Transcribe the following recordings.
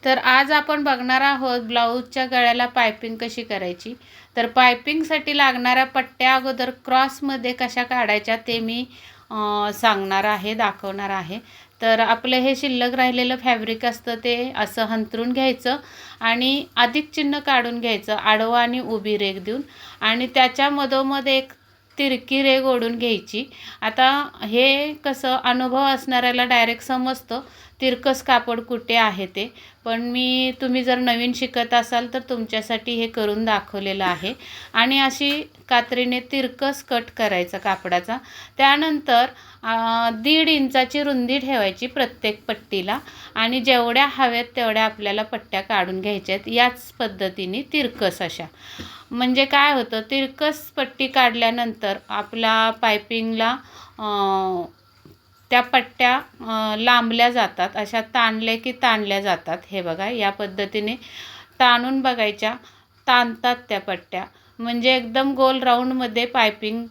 तर आज आपण बघणार आहोत ब्लाऊजच्या गळ्याला पायपिंग कशी करायची। तर पायपिंगसाठी लागणाऱ्या पट्ट्या अगोदर क्रॉसमध्ये कशा काढायच्या ते मी सांगणार आहे, दाखवणार आहे। तर आपलं हे शिल्लक राहिलेलं फॅब्रिक असतं ते असं हंतरून घ्यायचं आणि अधिक चिन्ह काढून घ्यायचं आडवा आणि उभी रेघ देऊन, आणि त्याच्या मधोमध एक तिरकी रेघ ओढून घ्यायची। आता हे कसं अनुभव असणाऱ्याला डायरेक्ट समजतं तिरकस कापड कुठे आहे ते, पण तुम्ही जर नवीन शिकत असाल तर तुमच्यासाठी हे करून दाखवलेलं आहे। आणि अशी कात्रीने तिरकस कट करायचा कापडाचा। त्यानंतर 1.5 इंचाची रुंदी ठेवायची प्रत्येक पट्टीला, आणि जेवढ्या हव्यात तेवढ्या आपल्याला पट्ट्या काढून घ्यायच्या आहेत याच पद्धतीने तिरकस अशा। म्हणजे काय होतं, तिरकस पट्टी काढल्यानंतर आपला पायपिंगला त्या पट्ट्या लांबल्या जातात, अशा ताणले की ताणल्या जातात। हे बघा, या पद्धतीने ताणून बघायच्या, ताणतात त्या पट्ट्या, म्हणजे एकदम गोल राऊंडमध्ये पायपिंग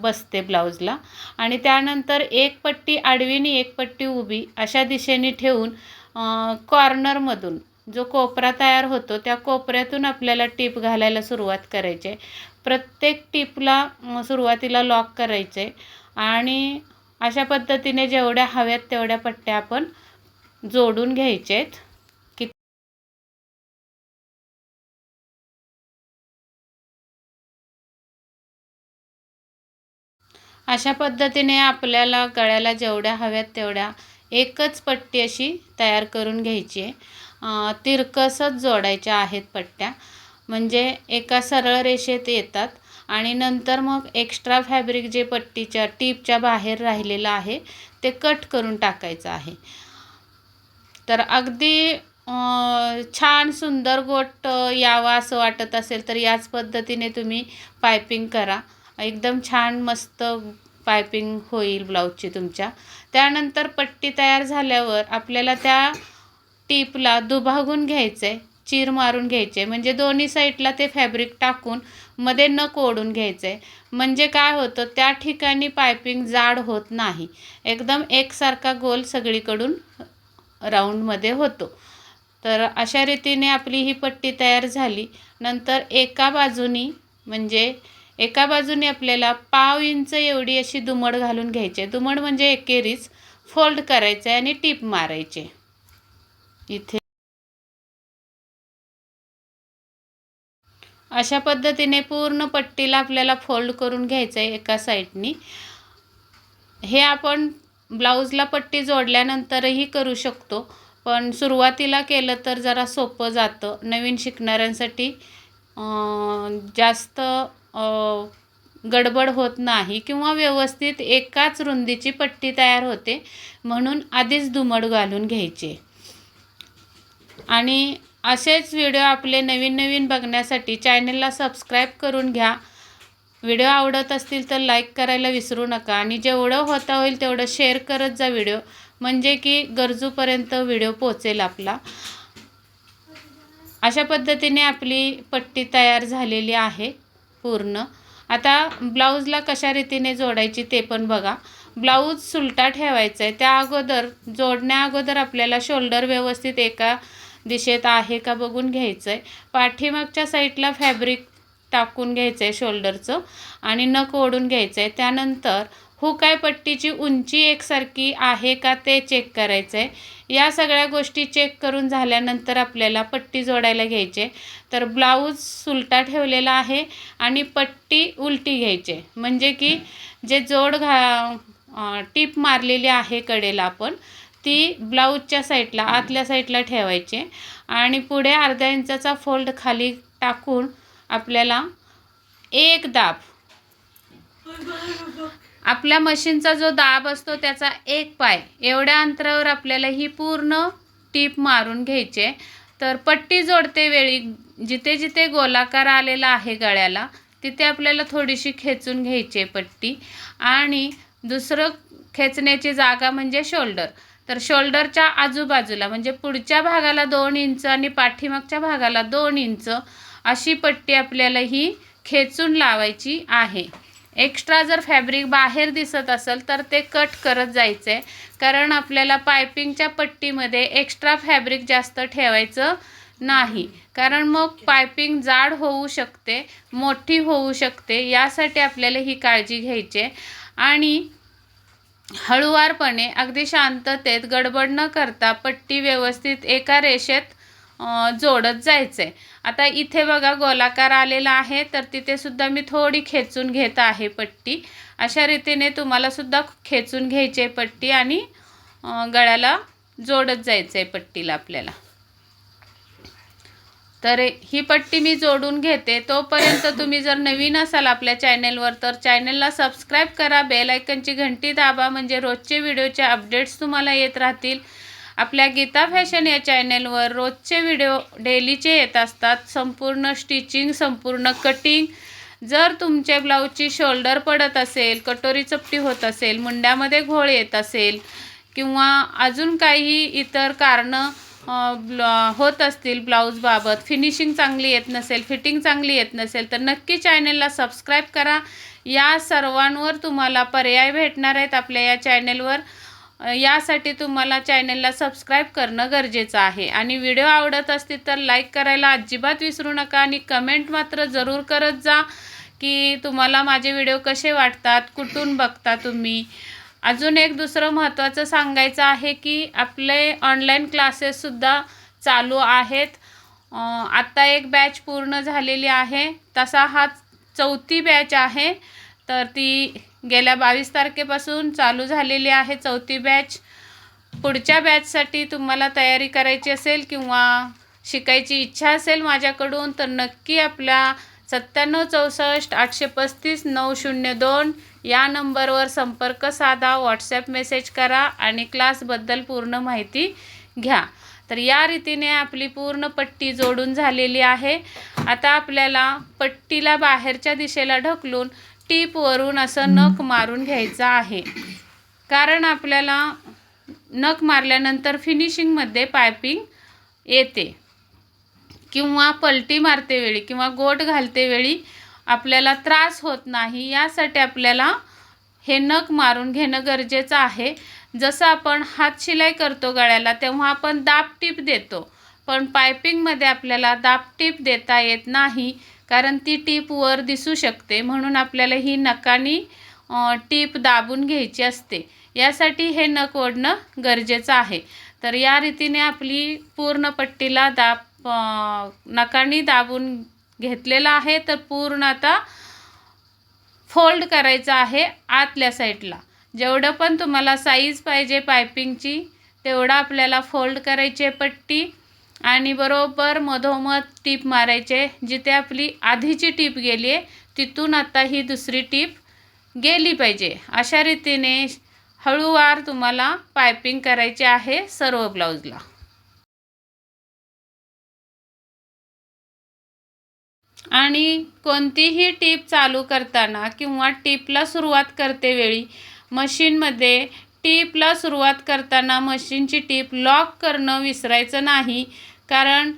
बसते ब्लाऊजला। आणि त्यानंतर एक पट्टी आडवी आणि एक पट्टी उभी अशा दिशेने ठेवून कॉर्नरमधून जो कोपरा तयार होतो त्या कोपऱ्यातून आपल्याला टीप घालायला सुरुवात करायची आहे। प्रत्येक टीपला सुरुवातीला लॉक करायचे आणि अशा पद्धतीने जेवढ्या हव्यात तेवढ्या पट्ट्या आपण जोडून घ्यायचे आहेत। अशा पद्धतीने आपल्याला गळ्याला जेवढ्या हव्यात तेवढ्या एकच पट्टी अशी तयार करून घ्यायची आहे। तिरकसच जोडायच्या आहेत पट्ट्या, म्हणजे एका सरळ रेषेत येतात। आणि नंतर मग एक्स्ट्रा फॅब्रिक जे पट्टीच्या टीपच्या बाहेर राहिलेलं आहे ते कट करून टाकायचं आहे। तर अगदी छान सुंदर गोट यावा असं वाटत असेल तर याच पद्धतीने तुम्ही पायपिंग करा, एकदम छान मस्त पायपिंग होईल ब्लाऊजची तुमच्या। त्यानंतर पट्टी तयार झाल्यावर आपल्याला त्या टीपला दुभागून घ्यायचं आहे, चीर मारून घ्यायचे आहे, म्हणजे दोन्ही साईडला ते फॅब्रिक टाकून मध्ये नख ओढून घ्यायचं आहे। म्हणजे काय होतं, त्या ठिकाणी पायपिंग जाड होत नाही, एकदम एकसारखा गोल सगळीकडून राऊंडमध्ये होतो। तर अशा रीतीने आपली ही पट्टी तयार झाली। नंतर एका बाजूनी आपल्याला पाव इंच एवढी अशी दुमड घालून घ्यायची। दुमड म्हणजे एकेरीच फोल्ड करायचं आहे आणि टीप मारायचे इथे। अशा पद्धतीने पूर्ण पट्टीला आपल्याला फोल्ड करून घ्यायचं आहे एका साईडनी। हे आपण ब्लाऊजला पट्टी जोडल्यानंतरही करू शकतो, पण सुरुवातीला केलं तर जरा सोपं जातं। नवीन शिकणाऱ्यांसाठी जास्त गडबड होत नाही किंवा व्यवस्थित एकाच रुंदीची पट्टी तयार होते, म्हणून आधीच दुमड घालून घ्यायचे। आणि असेच व्हिडिओ आपले नवीन बघण्यासाठी चॅनलला सबस्क्राईब करून घ्या। व्हिडिओ आवडत असतील तर लाईक करायला विसरू नका, आणि जेवढं होता होईल तेवढं शेअर करत जा व्हिडिओ, म्हणजे की गरजूपर्यंत व्हिडिओ पोचेल आपला। अशा पद्धतीने आपली पट्टी तयार झालेली आहे पूर्ण। आता ब्लाऊजला कशा रीतीने जोडायची ते पण बघा। ब्लाऊज सुलटा ठेवायचा आहे, त्या अगोदर जोडण्या अगोदर आपल्याला शोल्डर व्यवस्थित एका दिशेत आहे का बघून घ्यायचं आहे। पाठीमागच्या साईडला फॅब्रिक टाकून घ्यायचं आहे शोल्डरचं, आणि नख ओढून घ्यायचं आहे। त्यानंतर हुक पट्टीची उंची एकसारखी आहे का ते चेक करायचं आहे। या सगळ्या गोष्टी चेक करून झाल्यानंतर आपल्याला पट्टी जोडायला घ्यायचे। तर ब्लाऊज सुलटा ठेवलेला आहे आणि पट्टी उलटी घ्यायची, म्हणजे की जे टीप मारलेली आहे कडेला आपण ती ब्लाऊजच्या साईडला आतल्या साईडला ठेवायचे, आणि पुढे अर्धा इंचाचा फोल्ड खाली टाकून आपल्याला एक दाब, आपल्या मशीनचा जो दाब असतो त्याचा एक पाय एवढ्या अंतरावर आपल्याला ही पूर्ण टीप मारून घ्यायचे। तर पट्टी जोडते वेळी जिथे जिथे गोलाकार आलेला आहे गळ्याला तिथे आपल्याला थोडीशी खेचून घ्यायची पट्टी, आणि दुसरं खेचण्याची जागा म्हणजे शोल्डर। तर शोल्डरच्या आजूबाजूला म्हणजे पुढच्या भागाला 2 इंच आणि पाठीमागच्या भागाला 2 इंच अशी पट्टी आपल्याला ही खेचून लावायची आहे। एक्स्ट्रा जर फॅब्रिक बाहेर दिसत असेल तर ते कट करत जायचं आहे, कारण आपल्याला पायपिंगच्या पट्टीमध्ये एक्स्ट्रा फॅब्रिक जास्त ठेवायचं नाही, कारण मग पायपिंग जाड होऊ शकते, मोठी होऊ शकते. यासाठी आपल्याला ही काळजी घ्यायची आहे. आणि हळूवारपणे अगदी शांततेत गडबड न करता पट्टी व्यवस्थित एका रेषेत जोडत जायचं आहे. आता इथे बघा गोलाकार आलेला आहे, तर तिथे सुद्धा मी थोडी खेचून घेत आहे पट्टी. अशा रीतीने तुम्हाला सुद्धा खेचून घ्यायची आहे पट्टी आणि गळ्याला जोडत जायचं आहे पट्टीला आपल्याला. तर ही पट्टी मी जोडून घेते. तोपर्यंत तुम्ही जर नवीन असाल आपल्या चॅनेलवर तर चॅनेलला सबस्क्राईब करा, बेल आयकनची घंटी दाबा, म्हणजे रोजचे व्हिडिओचे अपडेट्स तुम्हाला येत राहतील. आपल्या गीता फॅशन या चॅनेलवर रोजचे व्हिडिओ डेलीचे येत असतात, संपूर्ण स्टिचिंग, संपूर्ण कटिंग. जर तुमच्या ब्लाऊजची शोल्डर पडत असेल, कटोरी चपटी होत असेल, मुंड्यामध्ये घोळ येत असेल किंवा अजून काही इतर कारणं होत असतील ब्लाऊजबाबत, फिनिशिंग चांगली येत नसेल, फिटिंग चांगली येत नसेल, तर नक्की चॅनेलला सबस्क्राईब करा. या सर्वांवर तुम्हाला पर्याय भेटणार आहेत आपल्या या चॅनेलवर. यासाठी तुम्हाला चॅनेलला सबस्क्राईब करणं गरजेचं आहे. आणि व्हिडिओ आवडत असतील तर लाईक करायला अजिबात विसरू नका आणि कमेंट मात्र जरूर करत जा की तुम्हाला माझे व्हिडिओ कसे वाटतात, कुठून बघता तुम्ही. अजून एक दुसरं महत्त्वाचं सांगायचं आहे की आपले ऑनलाईन क्लासेससुद्धा चालू आहेत. आत्ता एक बॅच पूर्ण झालेली आहे, तसा हा 4थी बॅच आहे. तर ती गेल्या 22 तारखेपासून चालू झालेली आहे 4थी बॅच. पुढच्या बॅचसाठी तुम्हाला तयारी करायची असेल किंवा शिकायची इच्छा असेल माझ्याकडून तर नक्की आपल्या 9764 835 902 या नंबरवर संपर्क साधा, व्हॉट्सॲप मेसेज करा आणि क्लासबद्दल पूर्ण माहिती घ्या. तर या रीतीने आपली पूर्ण पट्टी जोडून झालेली आहे. आता आपल्याला पट्टीला बाहेरच्या दिशेला ढकलून टीपवरून असं नख मारून घ्यायचं आहे, कारण आपल्याला नख मारल्यानंतर फिनिशिंगमध्ये पायपिंग येते किंवा पलटी मारते वेळी किंवा गोट घालते वेळी आपल्याला त्रास होत नाही. यासाठी आपल्याला हे नख मारून घेणं गरजेचं आहे. जसं आपण हात शिलाई करतो गळ्याला तेव्हा आपण दाब टीप देतो, पण पायपिंगमध्ये आपल्याला दाब टीप देता येत नाही, कारण ती टीप वर दिसू शकते. म्हणून आपल्याला ही नखानी टीप दाबून घ्यायची असते. यासाठी हे नख ओढणं गरजेचं आहे. तर या रीतीने आपली पूर्ण पट्टीला नखानी दाबून घेतलेला आहे. तर पूर्ण आता फोल्ड करायचं आहे आतल्या साईडला. जेवढं पण तुम्हाला साईज पाहिजे पायपिंगची तेवढा आपल्याला फोल्ड करायची आहे पट्टी आणि बरोबर मधोमध टीप मारायचे. जिथे आपली आधीची टीप गेली आहे तिथून आता ही दुसरी टीप गेली पाहिजे. अशा रीतीने हळूवार तुम्हाला पायपिंग करायची आहे सर्व ब्लाऊजला. आणि कोणतीही टीप चालू करताना किंवा टीपला सुरुवात करते वेळी मशीनमध्ये टीपला सुरुवात करताना मशीनची टीप लॉक करणं विसरायचं नाही, कारण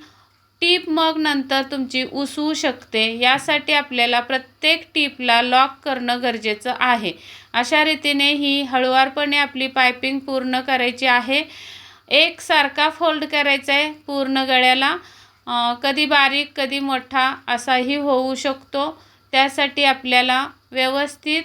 टीप मग नंतर तुमची उसवू शकते. यासाठी आपल्याला प्रत्येक टीपला लॉक करणं गरजेचं आहे. अशा रीतीने ही हळूवारपणे आपली पायपिंग पूर्ण करायची आहे. एकसारखा फोल्ड करायचा आहे पूर्ण गळ्याला. कधी बारीक कधी मोठा असाही होऊ शकतो. त्यासाठी आपल्याला व्यवस्थित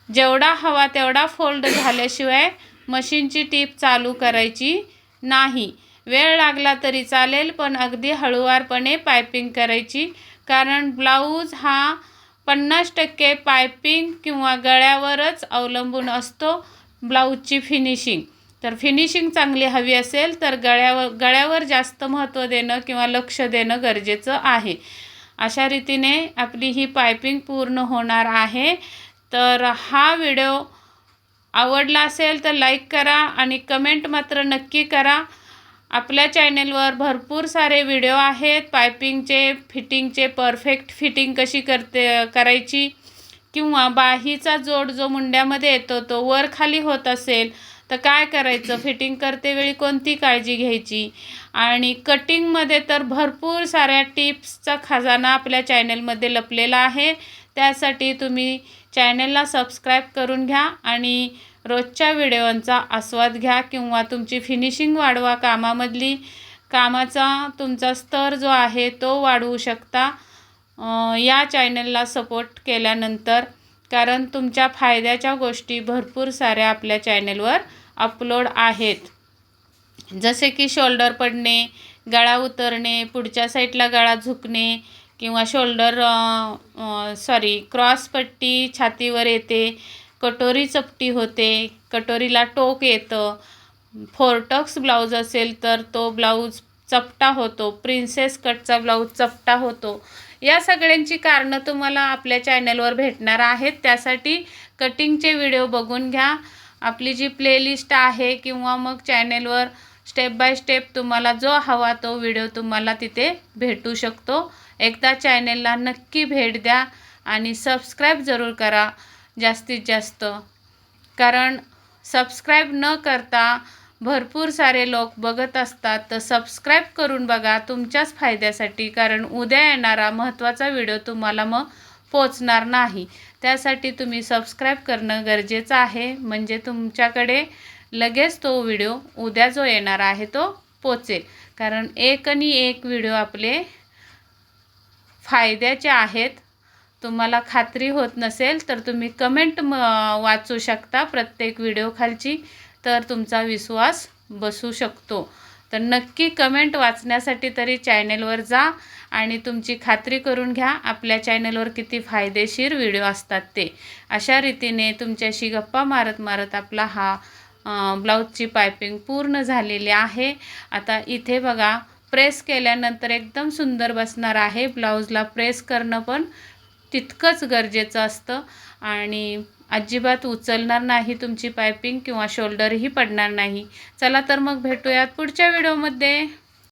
जेवढा हवा तेवढा फोल्ड झाल्याशिवाय मशीनची टीप चालू करायची नाही. वेळ लागला तरी चालेल, पण अगदी हळूवारपणे पायपिंग करायची, कारण ब्लाऊज हा 50% पायपिंग किंवा गळ्यावरच अवलंबून असतो ब्लाऊजची फिनिशिंग. तर फिनिशिंग चांगली हवी असेल तर गळ्यावर जास्त महत्त्व देणं किंवा लक्ष देणं गरजेचं आहे. अशा रीतीने आपली ही पायपिंग पूर्ण होणार आहे. तर हा व्हिडिओ आवडला असेल तर लाईक करा आणि कमेंट मात्र नक्की करा. आपल्या चॅनेलवर भरपूर सारे व्हिडिओ आहेत पायपिंगचे, फिटिंगचे, परफेक्ट फिटिंग कशी करायची किंवा बाहीचा जोड जो मुंड्यामध्ये येतो तो वर खाली होत असेल तर काय करायचं, फिटिंग करते वेळी कोणती काळजी घ्यायची, आणि कटिंगमध्ये तर भरपूर साऱ्या टिप्सचा खजाना आपल्या चॅनेलमध्ये लपलेला आहे. त्यासाठी तुम्ही चॅनलला सबस्क्राईब करून घ्या आणि रोजच्या व्हिडिओंचा आस्वाद घ्या किंवा तुमची फिनिशिंग वाढवा, कामाचा तुमचा स्तर जो आहे तो वाढवू शकता या चॅनलला सपोर्ट केल्यानंतर, कारण तुमच्या फायद्याच्या गोष्टी भरपूर साऱ्या आपल्या चॅनलवर अपलोड आहेत. जसे की शोल्डर पडणे, गळा उतरणे, पुढच्या साईडला गळा झुकणे किंवा क्रॉस पट्टी छातीवर येते, कटोरी चपटी होते, कटोरीला टोक येतं, फोरटक्स ब्लाऊज असेल तर तो ब्लाऊज चपटा होतो, प्रिन्सेस कटचा ब्लाऊज चपटा होतो. या सगळ्यांची कारणं तुम्हाला आपल्या चॅनलवर भेटणार आहेत. त्यासाठी कटिंगचे व्हिडिओ बघून घ्या. आपली जी प्लेलिस्ट आहे किंवा मग चॅनलवर स्टेप बाय स्टेप तुम्हाला जो हवा तो व्हिडिओ तुम्हाला तिथे भेटू शकतो. एकदा चॅनलला नक्की भेट द्या आणि सबस्क्राईब जरूर करा जास्तीत जास्त, कारण सबस्क्राईब न करता भरपूर सारे लोक बघत असतात. तर सबस्क्राईब करून बघा तुमच्याच फायद्यासाठी, कारण उद्या येणारा महत्त्वाचा व्हिडिओ तुम्हाला मग पोचणार नाही. त्यासाठी तुम्ही सबस्क्राईब करणं गरजेचं आहे, म्हणजे तुमच्याकडे लगेच तो व्हिडिओ उद्या जो येणार आहे तो पोचेल. कारण एक व्हिडिओ आपले फायद्याचे आहेत. तुम्हाला खात्री होत नसेल तर तुम्ही कमेंट वाचू शकता प्रत्येक व्हिडिओ खालची, तर तुमचा विश्वास बसू शकतो. तर नक्की कमेंट वाचण्यासाठी तरी चॅनलवर जा आणि तुमची खात्री करून घ्या आपल्या चॅनलवर किती फायदेशीर व्हिडिओ असतात ते. अशा रीतीने तुमच्याशी गप्पा मारत आपला हा ब्लाऊजची पायपिंग पूर्ण झालेली आहे. आता इथे बघा, प्रेस केल्यानंतर एकदम सुंदर बसणार आहे. ब्लाऊजला प्रेस करणं पण तितकंच गरजेचं असतं आणि अजिबात उचलणार नाही तुमची पायपिंग किंवा शोल्डरही पडणार नाही. चला तर मग भेटूयात पुढच्या व्हिडिओमध्ये.